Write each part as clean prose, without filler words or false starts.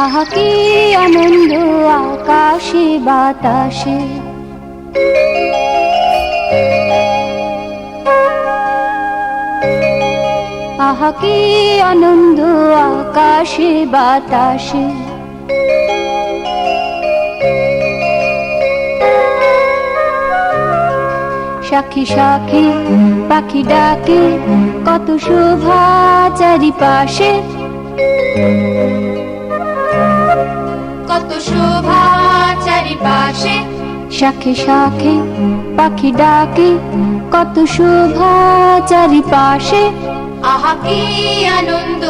আহা কি আনন্দ আকাশে বাতাসে, আহা কি আনন্দ আকাশে বাতাসে। সাক্ষী সাক্ষী পাখি ডাকে, কত শোভা চারিপাশে, কত শোভা চারিপাশে। শাখে শাখে পাখি ডাকে, কত শোভা চারিপাশে। আহা কি আনন্দ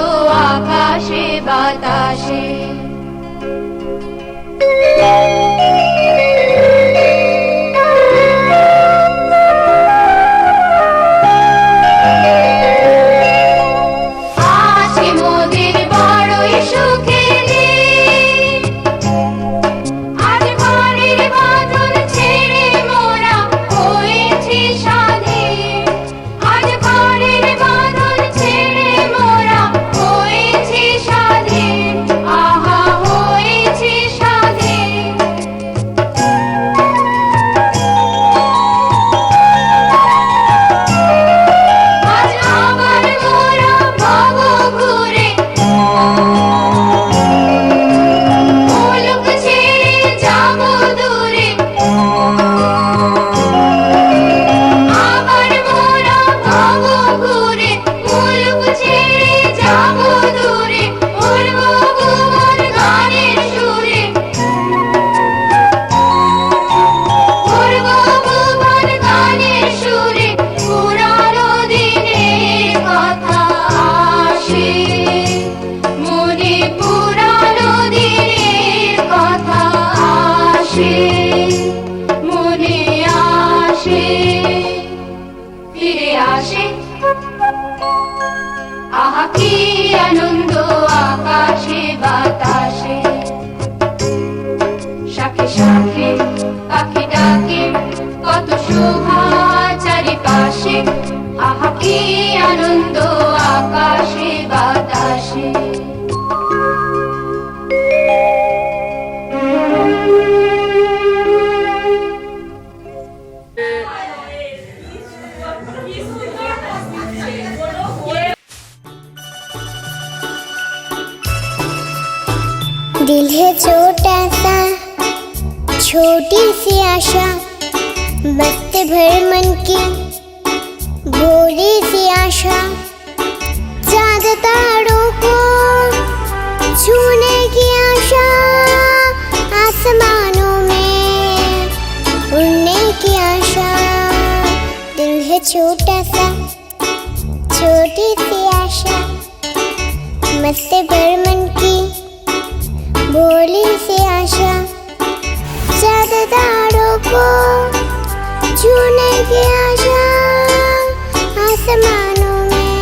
আকাশে বাতাসে। আহা কি আনন্দ আকাশে বাতাসে। শাখে শাখে পাখি ডাকে, কত শোভা চারিপাশে। আহা কি আনন্দ আকাশে বাতাসে। दिल है छोटा सा, छोटी सी आशा, मस्त भर मन की भोली सी आशा। चांद तारों को छूने की आशा, आसमानों में उड़ने की आशा। दिल है छोटा सा, छोटी सी आशा, मस्त भर मन की भोली सी आशा। चांद तारों को छूने की आशा, आसमानों में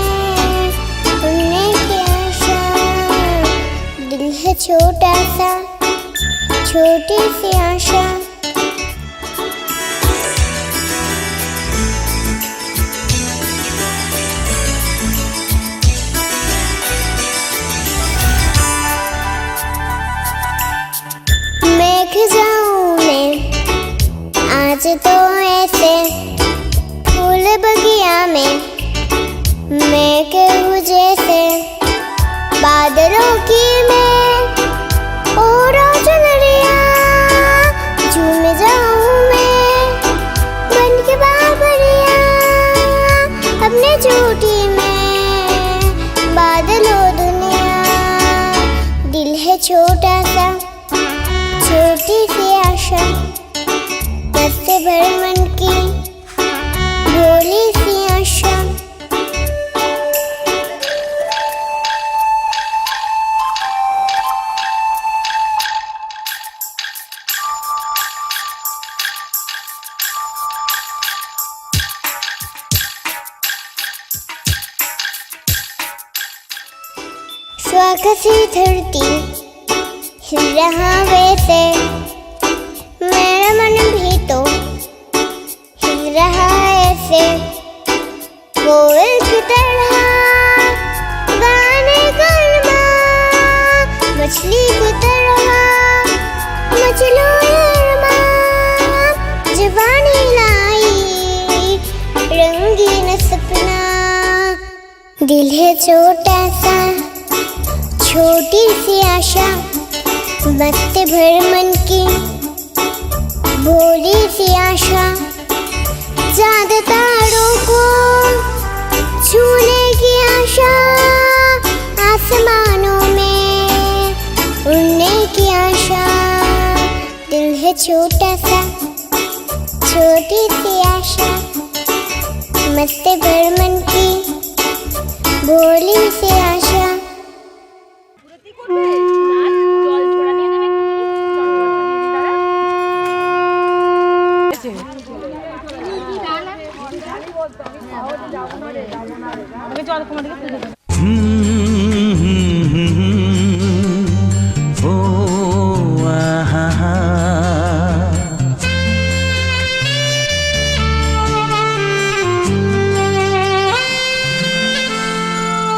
उड़ने की आशा। दिल है छोटा सा, छोटी सी आशा। जाऊं मैं आज तो ऐसे फूल बगिया में, मैं कहूँ जैसे बादलों की मैं और चुनरिया। झूम जाऊं मैं बन के बाबरिया, अपने झूठी में बादलों दुनिया। दिल है छोटा सा, छोटी सी आशा, मस्त भर मन की भोली सी आशा। जो आकाशी धरती हिल रहा वैसे मेरा मन भी तो हिल रहा ऐसे कोयल की तरह गाने गरमा मछली की तरह मचलो यरमा जवानी लाई रंगीन सपना दिल है छोटा सा छोटी सी आशा मस्त भर मन की भोली सी आशा चांद तारों को छूने की आशा आसमानों में उड़ने की आशा दिल है छोटा सा छोटी सी आशा मस्त भर मन की भोली सी आशा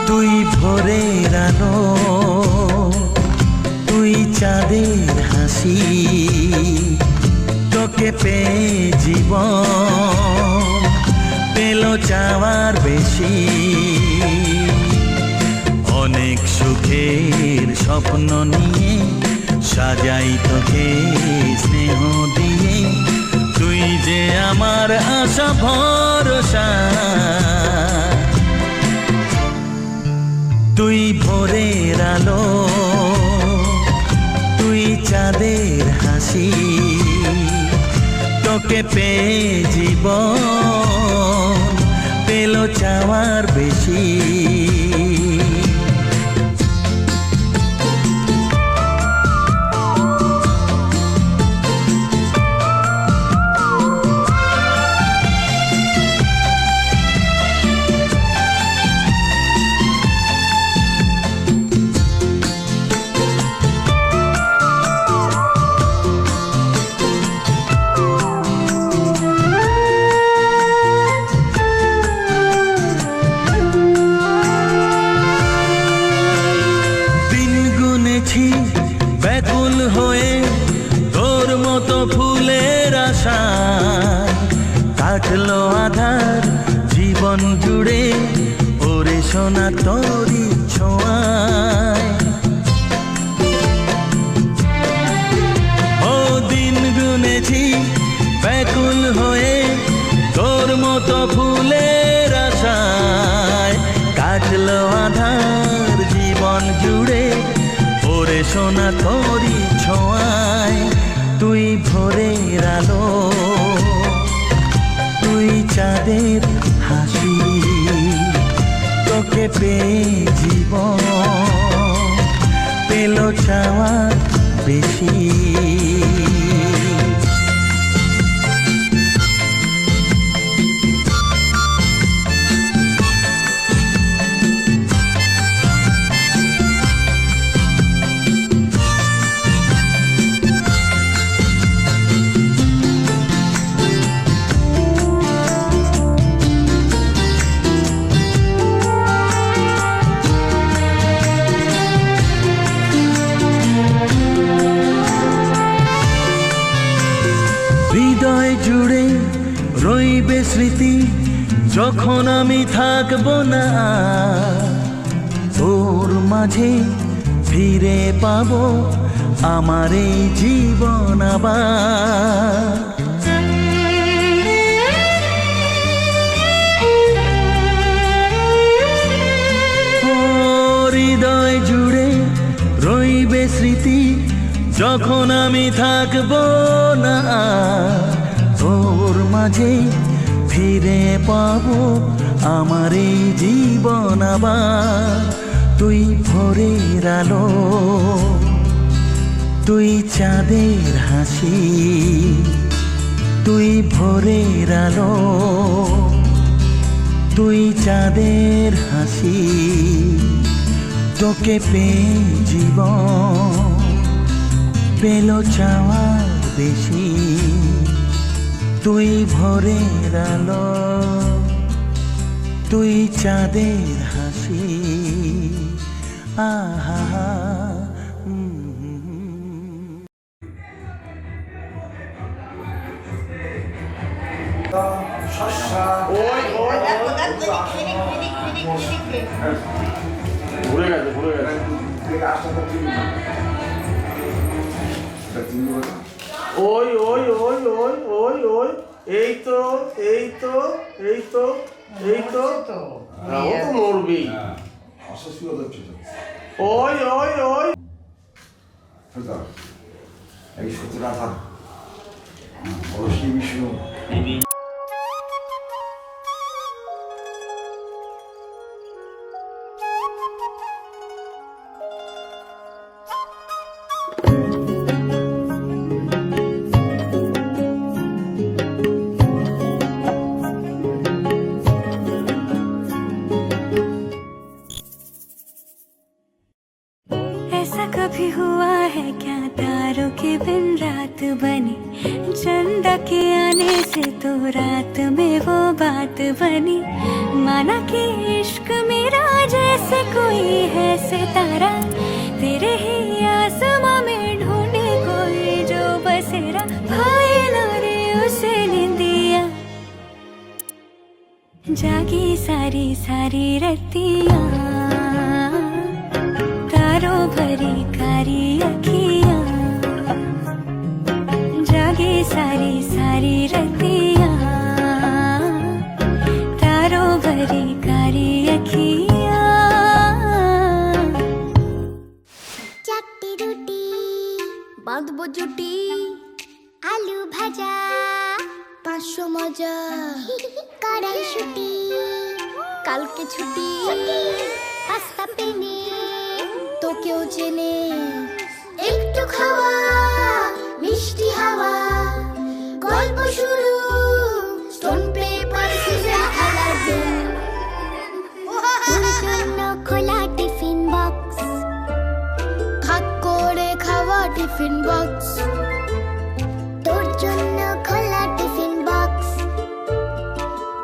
তুই ভোরের আলো তুই চাঁদের হাসি তোকে পেয়ে জীবন পেল চাওয়ার বেশি অনেক সুখের স্বপ্ন নিয়ে সাজাই তোকে স্নেহ দিয়ে তুই যে আমার আশা ভরসা তুই ভোরের আলো তুই চাঁদের হাসি তোকে পেয়ে জীবন পেল চাওয়ার বেশি ব্যাকুল হয়ে তোর মতো ফুলের আশা কাটলো আধার জীবন জুড়ে ওরে সোনা তোরি ছোঁয়ায় ও দিন গুনেছি ব্যাকুল হয়ে তোর মতো ফুলের আশায় কাটলো আধার জীবন জুড়ে ওরে সোনা তোরি ছোঁয়ায় তুই ভোরের আলো তুই চাঁদের হাসি তোকে পেয়ে জীবন পেল চাওয়ার বেশি হৃদয় জুড়ে রইবে স্মৃতি যখন আমি থাকবো না তোর মাঝে ফিরে পাবো আমার এই জীবন আবার হৃদয় জুড়ে রইবে স্মৃতি যখন আমি থাকবো না তোর মাঝে ফিরে পাবো আমার এই জীবন আবার তুই ভোরের আলো তুই চাঁদের হাসি তুই ভোরের আলো তুই চাঁদের হাসি তোকে পেয়ে জীবন পেল চাওয়ার বেশি, তুই ভোরের আলো, তুই চাঁদের হাসি, আহা ভুলে গেছে ওই ওই ওই ওই ওই ওই এই তো এই তো এই তো এই তো হ্যাঁ, ও তো মরবেই। ওই ওই ওই এই সত্যটা থাক অবশ্যই বিষ্ণু ऐसा कभी हुआ है क्या तारों के बिन रात बनी, चंदा के आने से तो रात में वो बात बनी, माना कि इश्क मेरा जैसे कोई है सितारा, तेरे ही आसमां में ढूंढे कोई जो बसेरा, भाई ना रे उसे निंदिया जागी सारी सारी रतियां, तारों भरी कारी अखियां, जागे सारी सारी रतियां, तारों भरी कारी अखियां। চারটি রুটি বাঁধবো জুটি, আলু ভাজা 500 মজা, কড়াইশুঁটি কালকে ছুটি, পাস্তা পেনে তোকেও চেনে, একটু খাওয়া মিষ্টি হাওয়া, গল্প শুরু স্টোন পেপার সিজার খেলার দিন, তোর জন্য খোলা টিফিন বক্স, ভাগ করে খাওয়া টিফিন বক্স, তোর জন্য খোলা টিফিন বক্স,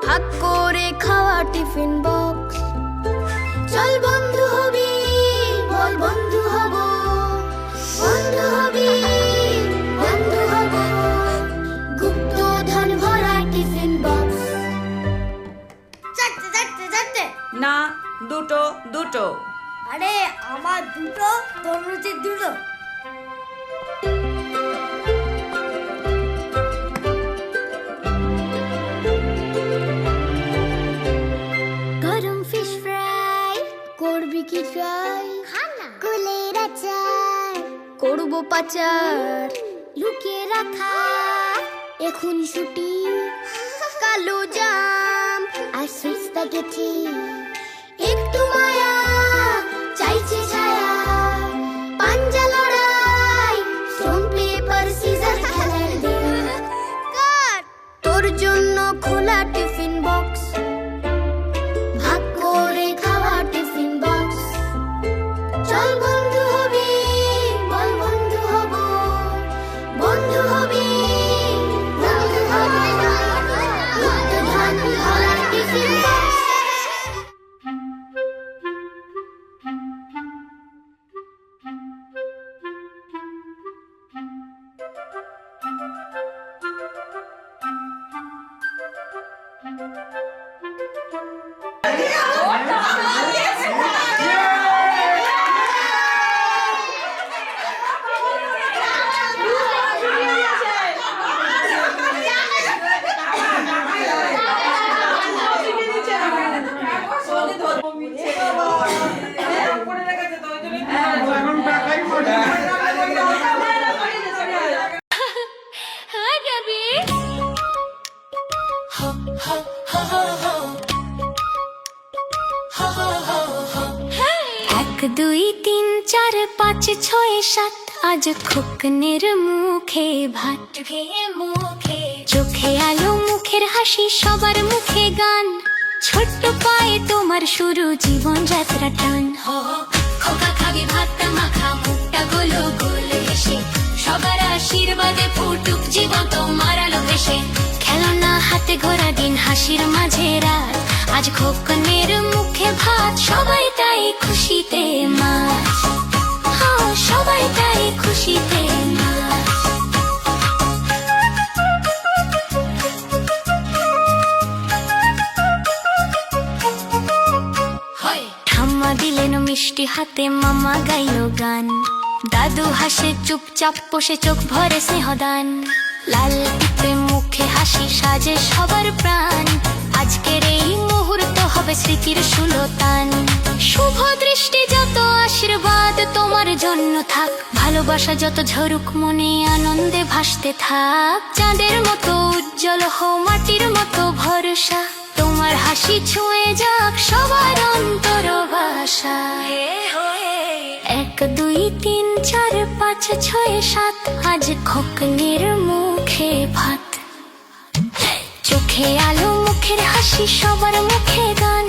ভাগ করে খাওয়া টিফিন বক্স, চল বন্ধু হবি বল বন্ধু হব, বন্ধু হবি বন্ধু হব, গুপ্ত ধন ভরা টিফিন বক্স। চারটে চারটে চারটে না, দুটো দুটো। আরে আমার দুটো, তোর রুচি দুটো। গরম ফিশ ফ্রাই করবি কি ট্রাই, কুলের আচার করবো পাচার, লুকিয়ে রাখা এখন ছুটি, কালো জাম আর সুইট স্প্যাগেটি, একটু মায়া চাইছে ছায়া, পাঞ্জা লড়াই স্টোন পেপার সিজার খেলার দিন, তোর জন্য খোলা টিফিন বক্স, ভাগ করে খাওয়া টিফিন বক্স, চল বন্ধু হবি বল বন্ধু হব, বন্ধু হবি বন্ধু হব, গুপ্ত ধন ভরা টিফিন বক্স। हाँ रवि, 1 2 3 4 5 6 7 আজ খোকনের মুখে ভাত খেয়ে মুখে, চোখে আলো মুখের হাসি সবার মুখে গান, ছোট্ট পায়ে তোমার শুরু জীবন যাত্রা টান, ভাত মাখা মুখটা গোলো গোল হেসে সবার আশীর্বাদে ফুটুক জীবন তোমার আলো ভেসে খেলনা হাতে ঘোরা দিন হাসির মাঝে রাত আজ খোকনের মুখে ভাত সবাই তাই খুশিতে মাছ সবাই তাই খুশিতে মাছ ঠাম্মা দিলেন মিষ্টি হাতে মামা গাইলো গান দাদু হাসে চুপচাপ বসে চোখ ভরে স্নেহদান লাল পিতে মুখে হাসি সাজে সবার প্রাণ আজকের এই মুহূর্ত হবে স্মৃতির সুলতান শুভ দৃষ্টি যত আশীর্বাদ তোমার জন্য থাক ভালোবাসা যত ঝরুক মনে আনন্দে ভাসতে থাক চাঁদের মতো উজ্জ্বল হো মাটির মতো ভরসা তোমার হাসি ছুঁয়ে যাক সবার অন্তর ভাষা 1 2 3 4 5 6 7 আজ খোকনের মুখে ভাত চোখে আলো মুখের হাসি সবার মুখে গান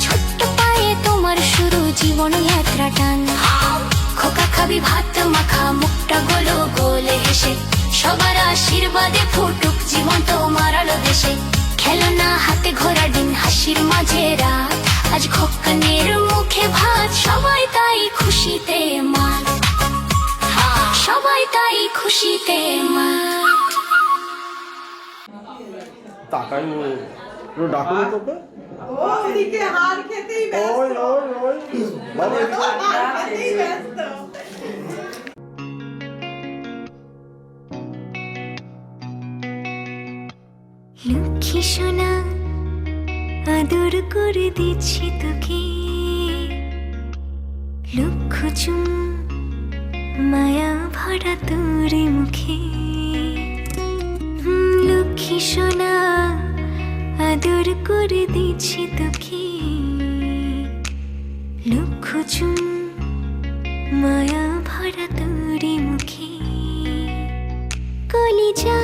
ছোট্ট পায়ে তোমার শুরু জীবন যাত্রা টান খোকা খাবি ভাত মাখা মুখটা গোলো গোল হেসে সবার আশীর্বাদে ফুটুক জীবন তোমার আলো দেশে খেলনা হাতে ঘোরা দিন হাসির মাঝে রাত আজ খোকনের মুখে ভাত সবাই তাই খুশিতে মাত সবাই তাই খুশিতে মাত তাকাই ডাকুন তোকে ওদিকে হার খেতেই ব্যস্ত ওই ওই ওই বাবা এদিকে হার খেতেই ব্যস্ত লক্ষ্মী সোনা আদর করে দিচ্ছি তোকে লক্ষ চুম মায়া ভরা তোর মুখে লক্ষ্মী সোনা আদর করে দিচ্ছি তোকে লক্ষ চুম মায়া ভরা তোর মুখে কলিজা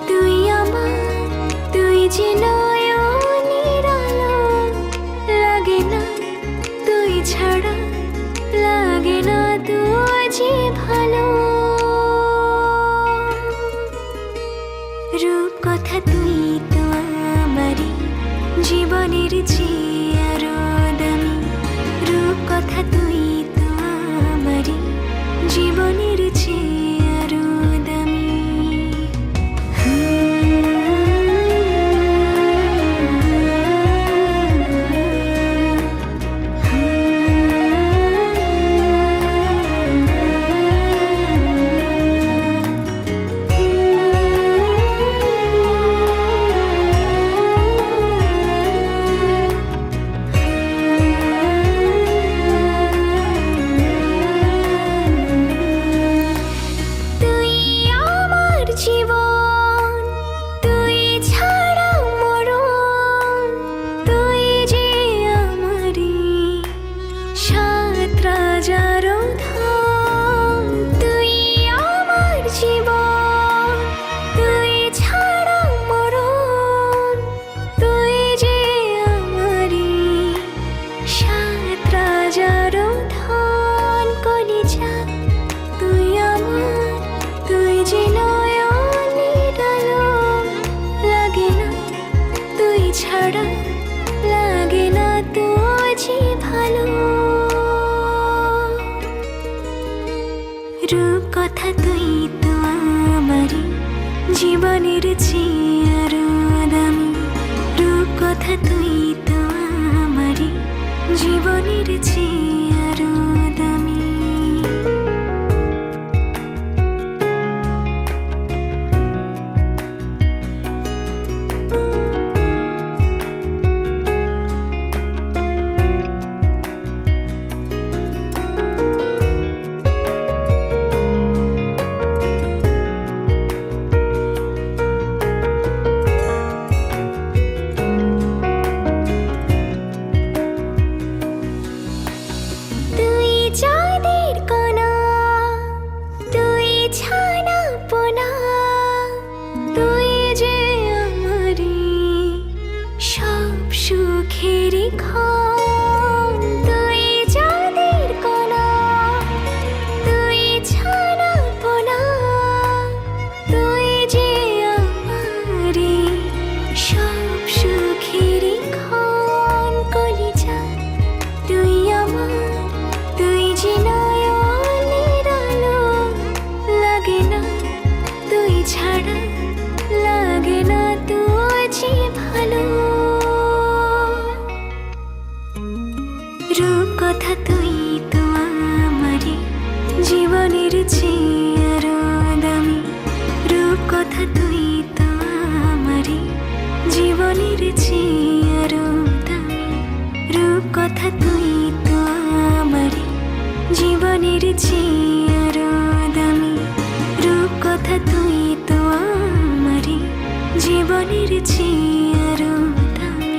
তুই আমার তুই যে নয়নের আলো লাগে না তুই ছাড়া লাগে না তুই যে ভালো রূপ কথা তুই তো আমারই জীবনের চেয়ে আরো দামি রূপ কথা তুই তো আমারই জীবনের চেয়ে আরো দামি রূপ কথা তুই তো আমারই জীবনের চেয়ে আরো দামি রূপ কথা তুই তো আমারই জীবনের চেয়ে আরো দামি রূপকথা তুই তো আমারে জীবনের চেয়ে আরো দামি রূপকথা তুই তো আমারে জীবনের চেয়ে আরো দামি রূপকথা তুই তো আমারে জীবনের চেয়ে আরো দামি রূপকথা তুই তো আমারে জীবনের চেয়ে আরো দামি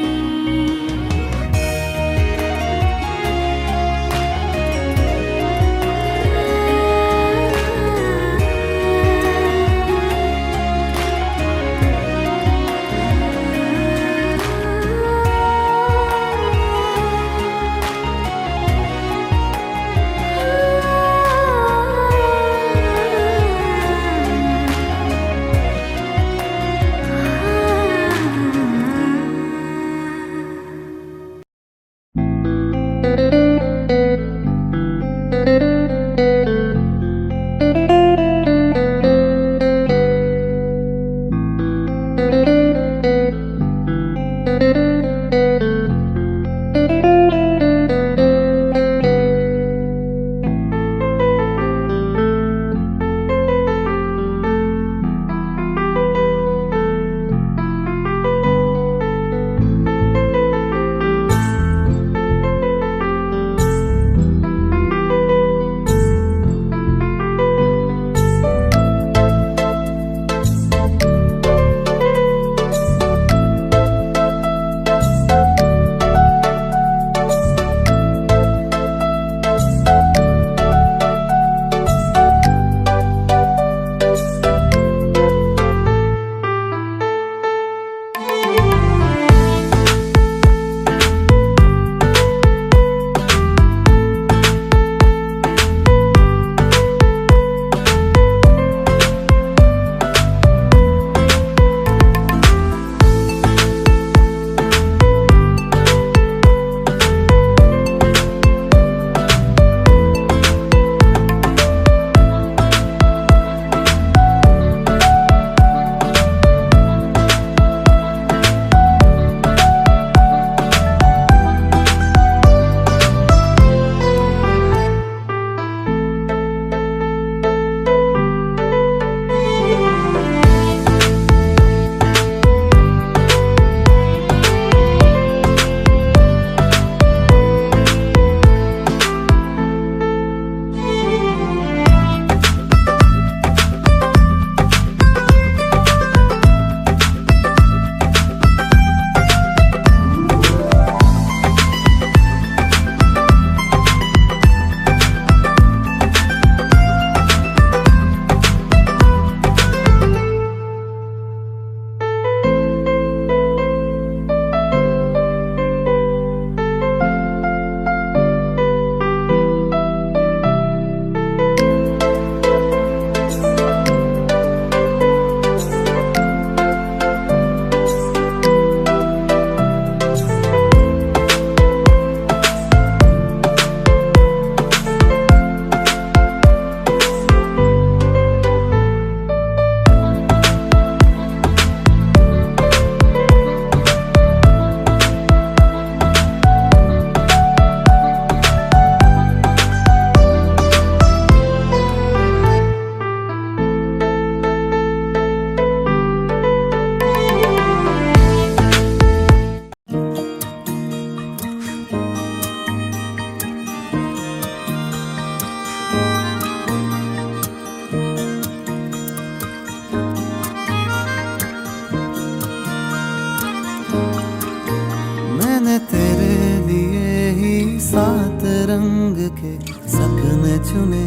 मैंने तेरे लिए ही 7 रंग के सपने चुने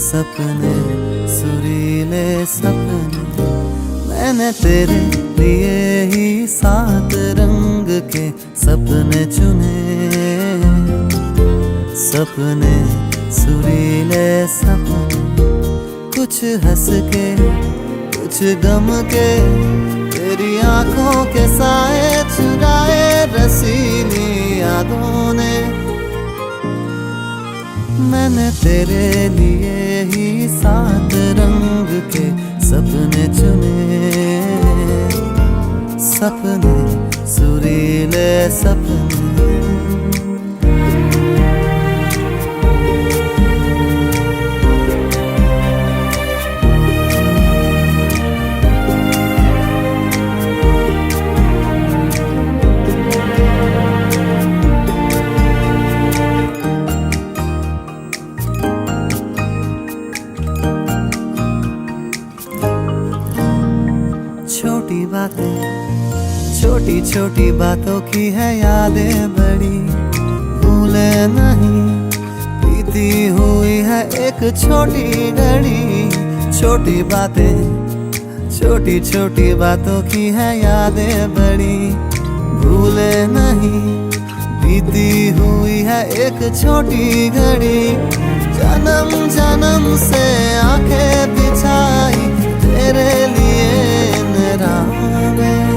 सपने सुरीले सपने मैंने तेरे लिए ही 7 रंग के सपने चुने सपने सुरीले सपने कुछ हंस के कुछ गम के तेरी आंखों के साए चुराए रसीली यादों ने मैंने तेरे लिए ही 7 रंग के सपने चुने सपने सुरीले सपने छोटी छोटी बातों की है यादें बड़ी भूले नहीं, बीती हुई है एक छोटी घड़ी। छोटी बातें, छोटी छोटी बातों की है यादें बड़ी भूले नहीं, बीती हुई है एक छोटी घड़ी। जन्म जन्म से आंखें बिछाई तेरे लिए राह में,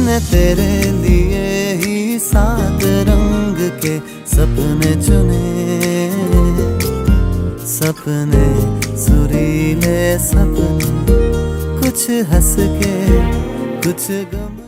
मैंने तेरे लिए ही 7 रंग के सपने चुने। सपने सुरीले सपने, कुछ हंस के कुछ गम।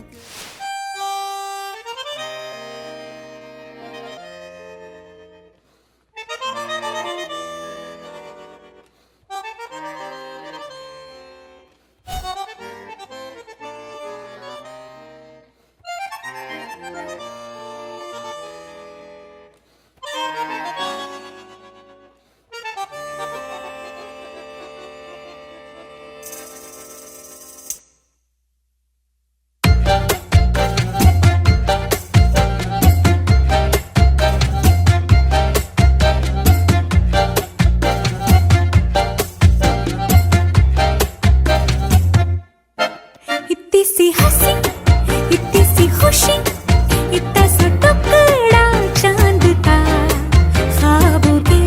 इतनी सी हंसी, इतनी सी खुशी, इतना सा टुकड़ा चांद का, ख्वाबों के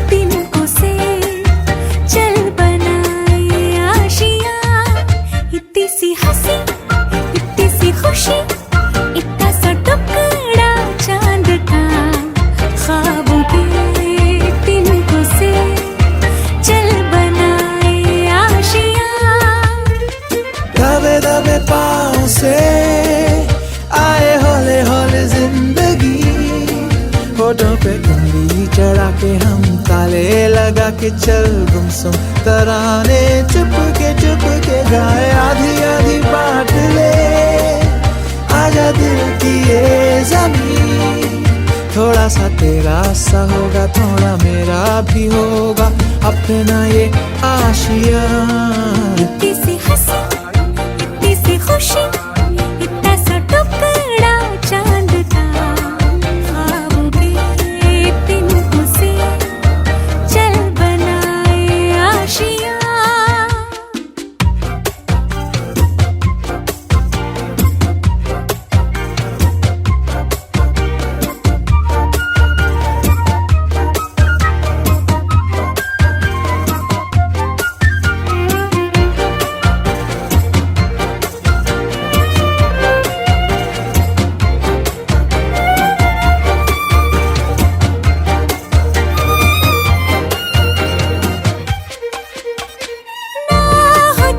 तिनकों से चल बनाए आशियां। इतनी सी हंसी, इतनी सी खुशी, इतना सा टुकड़ा चांद का, ख्वाबों के तिनकों से चल बनाए आशियां। दबे दबे पाँव से आए हौले हौले जिंदगी, होठों पे कंघी चढ़ा के हम ताले लगा के चल गुमसुम तराने चुप के गाए। आधी आधी बांट ले आजा दिल की ये ज़मीन, थोड़ा सा तेरा सा होगा थोड़ा मेरा भी होगा अपना ये आशियां। इतनी सी हंसी, इतनी सी खुशी, इतना सा टुकड़ा चांद का, ख्वाबों के तिनकों से चल बनाए आशियां।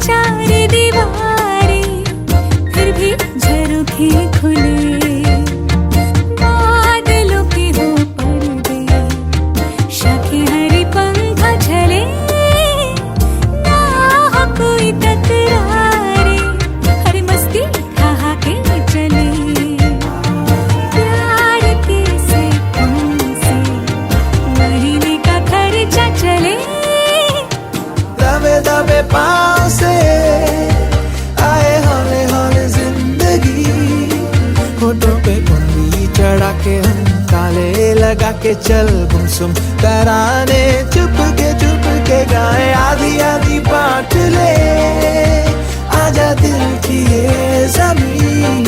चार दीवारें फिर भी झरोखे खुले, बादलों के हो पर्दे, शाखे हरी पंखा झले। ना हो कोई तकरारे, हर मस्ती ठहा के चले। प्यार के सैकों से महीने का खर्चा चले। दबे दबे पाँव से आए हौले हौले जिंदगी, होठों पे कंघी चढ़ा के हम ताले लगा के चल गुमसुम तराने चुप के गाए। आधी आधी बांट ले आजा दिल की ये ज़मीन,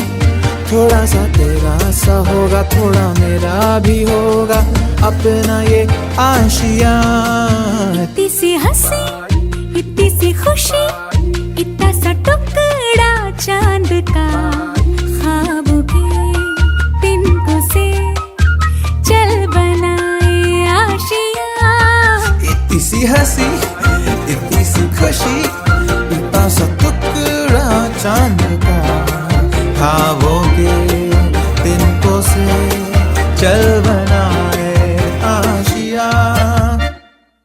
थोड़ा सा तेरा सा होगा थोड़ा मेरा भी होगा अपना ये आशियां। इतनी सी हंसी, इतनी सी खुशी, इतना सा टुकड़ा चांद का, ख्वाबों के तिनकों से चल बनाए आशियां। इतनी सी हंसी, इतनी सी खुशी, इतना सा टुकड़ा चांद का, ख्वाबों